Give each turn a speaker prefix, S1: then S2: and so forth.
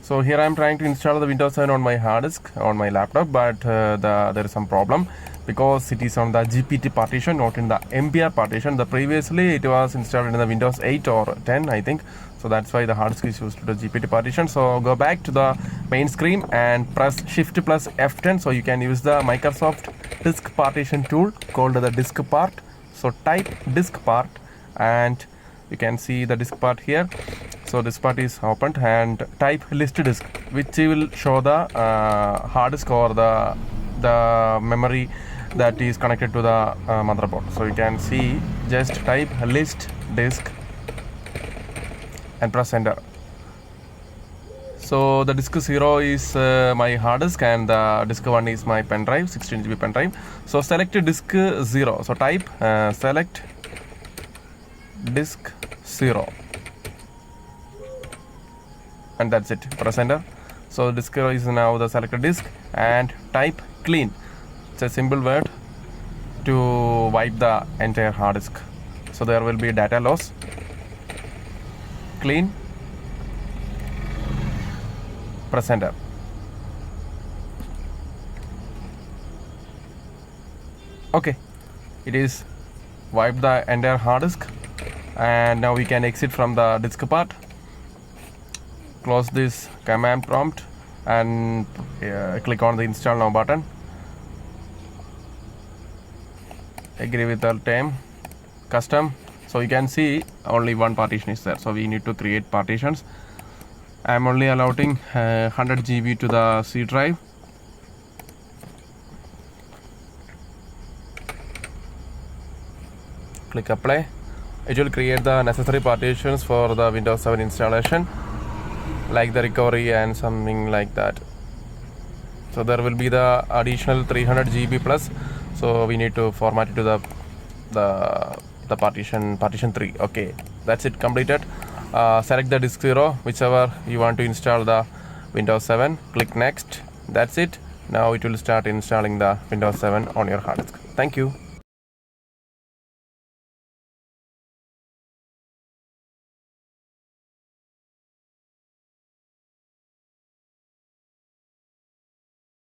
S1: So here I am trying to install the Windows 7 on my hard disk on my laptop, but there is some problem because it is on the GPT partition, not in the MBR partition. The previously it was installed in the Windows 8 or 10, I think. So that's why the hard disk is used to the GPT partition. So go back to the main screen and press Shift plus F10. So you can use the Microsoft disk partition tool called the disk part. So type disk part and you can see the disk part here. So this part is opened and type list disk, which will show the hard disk or the memory that is connected to the motherboard. So you can see, just type list disk and press enter. So the disk 0 is my hard disk and the disk 1 is my pen drive, 16 GB pen drive. So select disk 0. So type select disk 0 and that's it. Press enter. So disk 0 is now the selected disk and type clean. It's a simple word to wipe the entire hard disk. So there will be data loss. Clean. Press enter. Okay, it is wiped the entire hard disk, and now we can exit from the disk part. Close this command prompt and click on the install now button. Agree with the term custom. So you can see only one partition is there, so we need to create partitions. I am only allowing 100 GB to the C drive. Click apply. It will create the necessary partitions for the Windows 7 installation, like the recovery and something like that. So there will be the additional 300 GB plus, so we need to format it to the partition 3. Okay, that's it, completed. Select the disk 0, whichever you want to install the Windows 7. Click next. That's it. Now it will start installing the Windows 7 on your hard disk. Thank you.